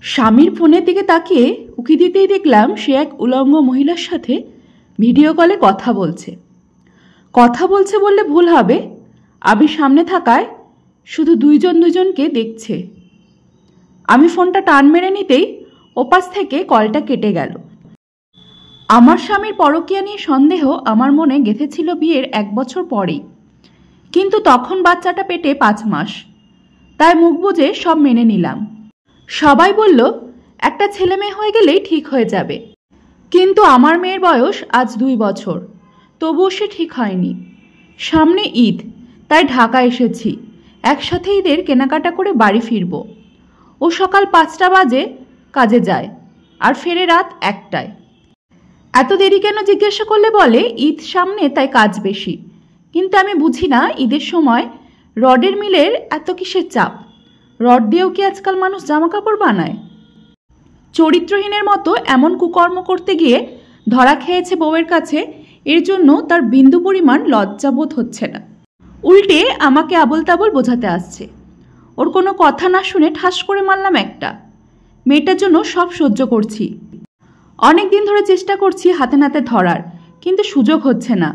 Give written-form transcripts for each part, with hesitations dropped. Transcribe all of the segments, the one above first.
স্বামীর ফোনের দিকে তাকিয়ে উকি দিতেই দেখলাম সে এক উলঙ্গ মহিলার সাথে ভিডিও কলে কথা বলছে বললে ভুল হবে। আমি সামনে থাকায় শুধু দুজনকে দেখছে। আমি ফোনটা টান মেরে নিতেই ওপাশ থেকে কলটা কেটে গেল। আমার স্বামীর পরকীয়া নিয়ে সন্দেহ আমার মনে গেঁথেছিল বিয়ের 1 বছর পরেই, কিন্তু তখন বাচ্চাটা পেটে 5 মাস, তাই মুখ বুজে সব মেনে নিলাম। সবাই বলল একটা ছেলে মেয়ে হয়ে গেলেই ঠিক হয়ে যাবে, কিন্তু আমার মেয়ের বয়স আজ 2 বছর, তবুও সে ঠিক হয়নি। সামনে ঈদ, তাই ঢাকা এসেছি। একসাথে ঈদের কেনাকাটা করে বাড়ি ফিরব। ও সকাল 5টা বাজে কাজে যায় আর ফেরে রাত 1টায়। এত দেরি কেন জিজ্ঞাসা করলে বলে ঈদ সামনে তাই কাজ বেশি। কিন্তু আমি বুঝি না ঈদের সময় রডের মিলের এত কিসের চাপ। রড দিয়েও কি আজকাল মানুষ জামা কাপড় বানায়? চরিত্রহীনের মতো এমন কুকর্ম করতে গিয়ে ধরা খেয়েছে বউয়ের কাছে, এর জন্য তার বিন্দু পরিমাণ লজ্জাবোধ হচ্ছে না। উল্টে আমাকে আবল তাবল বোঝাতে আসছে। ওর কোনো কথা না শুনে ঠাস করে মারলাম একটা। মেয়েটার জন্য সব সহ্য করছি। অনেক দিন ধরে চেষ্টা করছি হাতে নাতে ধরার, কিন্তু সুযোগ হচ্ছে না।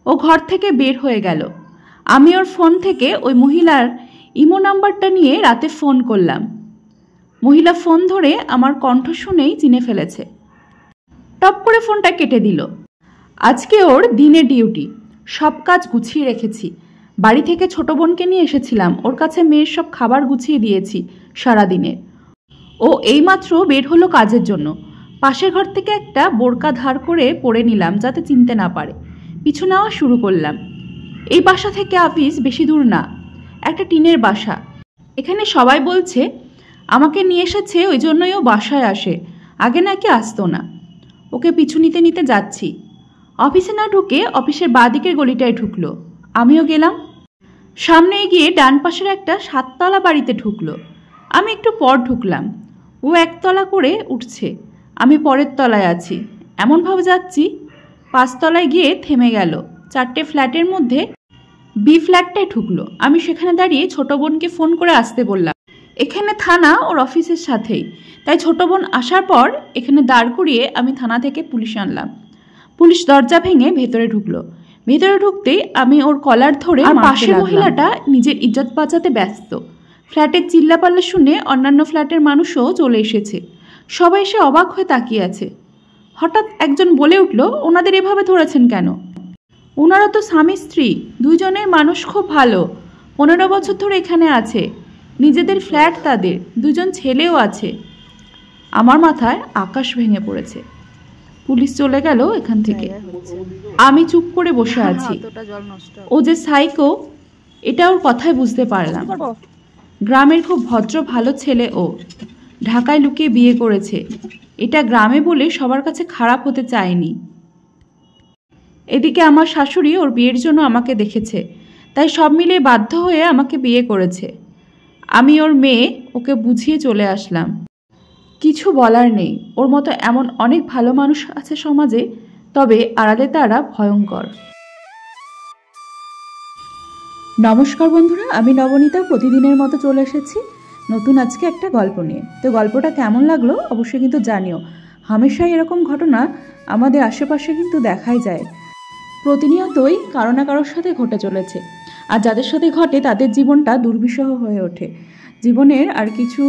ও ঘর থেকে বের হয়ে গেল। আমি ওর ফোন থেকে ওই মহিলার ইমো নাম্বারটা নিয়ে রাতে ফোন করলাম। মহিলা ফোন ধরে আমার কণ্ঠ শুনেই চিনে ফেলেছে। টপ করে ফোনটা কেটে দিল। আজকে ওর দিনের ডিউটি। সব কাজ গুছিয়ে রেখেছি। বাড়ি থেকে ছোট বোনকে নিয়ে এসেছিলাম, ওর কাছে মেয়ের সব খাবার গুছিয়ে দিয়েছি সারাদিনের। ও এইমাত্র বের হলো কাজের জন্য। পাশের ঘর থেকে একটা বোরকা ধার করে পরে নিলাম যাতে চিনতে না পারে। পিছু নেওয়া শুরু করলাম। এই বাসা থেকে অফিস বেশি দূর না, একটা টিনের বাসা। এখানে সবাই বলছে আমাকে নিয়ে এসেছে ওই জন্যই ও বাসায় আসে, আগে নাকি আসতো না। ওকে পিছু নিতে নিতে যাচ্ছি। অফিসে না ঢুকে অফিসের বাঁদিকের গলিটায় ঢুকলো। আমিও গেলাম। সামনে গিয়ে ডান পাশের একটা 7তলা বাড়িতে ঢুকলো। আমি একটু পর ঢুকলাম। ও 1তলা করে উঠছে, আমি পরের তলায় আছি। এমনভাবে যাচ্ছি 5তলায় গিয়ে থেমে গেল। 4টে ফ্ল্যাটের মধ্যে বি ফ্ল্যাটটায় ঢুকলো। আমি সেখানে দাঁড়িয়ে ছোট বোনকে ফোন করে আসতে বললাম। এখানে থানা ওর অফিসের সাথেই, তাই ছোট বোন আসার পর এখানে দাঁড় করিয়ে আমি থানা থেকে পুলিশ আনলাম। পুলিশ দরজা ভেঙে ভেতরে ঢুকলো। ভেতরে ঢুকতেই আমি ওর কলার ধরে, আর পাশের মহিলাটা নিজের ইজ্জত বাঁচাতে ব্যস্ত। ফ্ল্যাটের চিল্লাপাল্লা শুনে অন্যান্য ফ্ল্যাটের মানুষও চলে এসেছে। সবাই এসে অবাক হয়ে তাকিয়ে আছে। হঠাৎ একজন বলে উঠল, ওনাদের এভাবে ধরেছেন কেন? ওনারা তো স্বামী স্ত্রী, দুইজনের মানুষ খুব ভালো, 15 বছর ধরে এখানে আছে, নিজেদের ফ্ল্যাট তাদের, 2জন ছেলেও আছে। আমার মাথায় আকাশ ভেঙে পড়েছে। পুলিশ চলে গেল এখান থেকে। আমি চুপ করে বসে আছি। ও যে সাইকো এটা ওর কথায় বুঝতে পারলাম। গ্রামের খুব ভদ্র ভালো ছেলে ও। ঢাকায় লুকিয়ে বিয়ে করেছে। এটা গ্রামে বলে সবার কাছে খারাপ হতে চায়নি। এদিকে আমার শাশুড়ি ওর বিয়ের জন্য আমাকে দেখেছে, তাই সব মিলে বাধ্য হয়ে আমাকে বিয়ে করেছে। আমি ওর মেয়ে, ওকে বুঝিয়ে চলে আসলাম। কিছু বলার নেই, ওর মতো এমন অনেক ভালো মানুষ আছে সমাজে, তবে আড়ালে তারা ভয়ঙ্কর। নমস্কার বন্ধুরা, আমি নবনীতা প্রতিদিনের মতো চলে এসেছি নতুন আজকে একটা গল্প নিয়ে। তো গল্পটা কেমন লাগলো অবশ্যই কিন্তু জানিও। হামেশাই এরকম ঘটনা আমাদের আশেপাশে কিন্তু দেখাই যায়, প্রতিনিয়তই কারো না কারোর সাথে ঘটে চলেছে। আর যাদের সাথে ঘটে তাদের জীবনটা দুর্বিষহ হয়ে ওঠে। জীবনের আর কিছু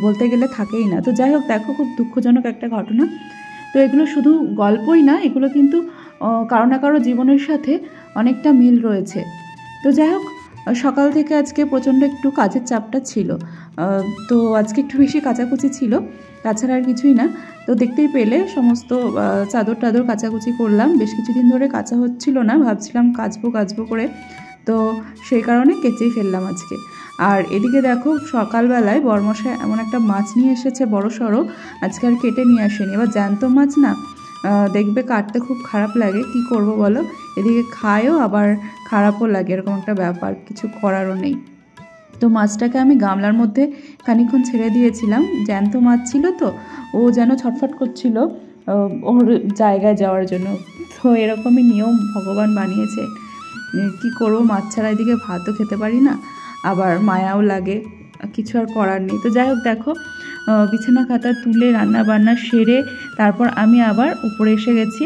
বলতে গেলে থাকেই না। তো যাই হোক, দেখো খুব দুঃখজনক একটা ঘটনা। তো এগুলো শুধু গল্পই না, এগুলো কিন্তু কারো না কারো জীবনের সাথে অনেকটা মিল রয়েছে। তো যাই হোক, সকাল থেকে আজকে প্রচণ্ড একটু কাজের চাপটা ছিল। তো আজকে একটু বেশি কাচাকুচি ছিল, তাছাড়া আর কিছুই না। তো দেখতেই পেলে সমস্ত চাদর টাদর কাচাকুচি করলাম। বেশ কিছুদিন ধরে কাচা হচ্ছিল না, ভাবছিলাম কাচবো করে, তো সেই কারণে কেচেই ফেললাম আজকে। আর এদিকে দেখো সকালবেলায় বরমশাই এমন একটা মাছ নিয়ে এসেছে বড় সড়ো, আজকে আর কেটে নিয়ে আসেনি। এবার জ্যান্ত মাছ না, দেখবে কাটতে খুব খারাপ লাগে, কি করব বলো। এদিকে খায়ও আবার খারাপও লাগে, এরকম একটা ব্যাপার, কিছু করারও নেই। তো মাছটাকে আমি গামলার মধ্যে খানিকক্ষণ ছেড়ে দিয়েছিলাম। জ্যান্ত মাছ ছিল তো, ও যেন ছটফট করছিল ওর জায়গায় যাওয়ার জন্য। তো এরকমই নিয়ম ভগবান বানিয়েছে, কি করবো, মাছ ছাড়া এদিকে ভাতও খেতে পারি না, আবার মায়াও লাগে, কিছু আর করার নেই। তো যাই হোক, দেখো বিছানা খাতা তুলে রান্না বান্না সেরে তারপর আমি আবার উপরে এসে গেছি।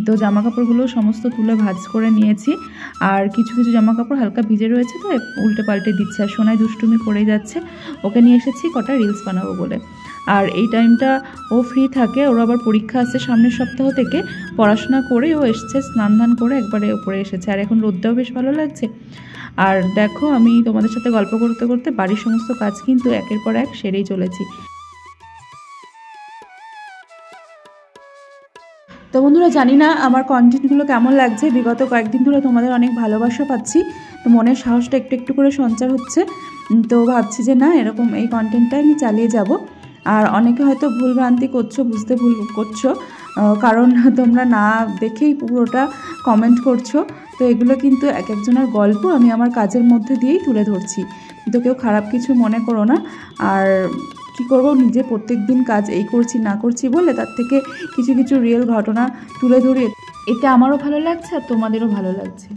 তো জামা কাপড়গুলো সমস্ত তুলে ভাঁজ করে নিয়েছি, আর কিছু কিছু জামা কাপড় হালকা ভিজে রয়েছে তো উল্টে পাল্টে দিচ্ছে। আর সোনাই দুষ্টুমি করেই যাচ্ছে, ওকে নিয়ে এসেছি কটা রিলস বানাবো বলে। আর এই টাইমটা ও ফ্রি থাকে, ওর আবার পরীক্ষা আসছে সামনের সপ্তাহ থেকে। পড়াশোনা করে ও এসছে, স্নান ধান করে একবারে উপরে এসেছে। আর এখন রোদটাও বেশ ভালো লাগছে। আর দেখো আমি তোমাদের সাথে গল্প করতে করতে বাড়ির সমস্ত কাজ কিন্তু একের পর এক সেরেই চলেছি। তো বন্ধুরা, জানি না আমার কন্টেন্টগুলো কেমন লাগছে। বিগত কয়েকদিন ধরে তোমাদের অনেক ভালোবাসা পাচ্ছি, তো মনের সাহসটা একটু একটু করে সঞ্চার হচ্ছে। তো ভাবছি যে না, এরকম এই কন্টেন্টটা আমি চালিয়ে যাব। আর অনেকে হয়তো ভুলভ্রান্তি করছো, বুঝতে ভুল করছো, কারণ তোমরা না দেখেই পুরোটা কমেন্ট করছো। তো এগুলো কিন্তু এক একজনের গল্প আমি আমার কাজের মধ্যে দিয়েই তুলে ধরছি, তো কেউ খারাপ কিছু মনে করো না। আর কি করব, নিজে প্রত্যেক দিন কাজ এই করছি না করছি বলে তার থেকে কিছু কিছু রিয়েল ঘটনা তুলে ধরি, এতে আমারও ভালো লাগছে আর তোমাদেরও ভালো লাগছে।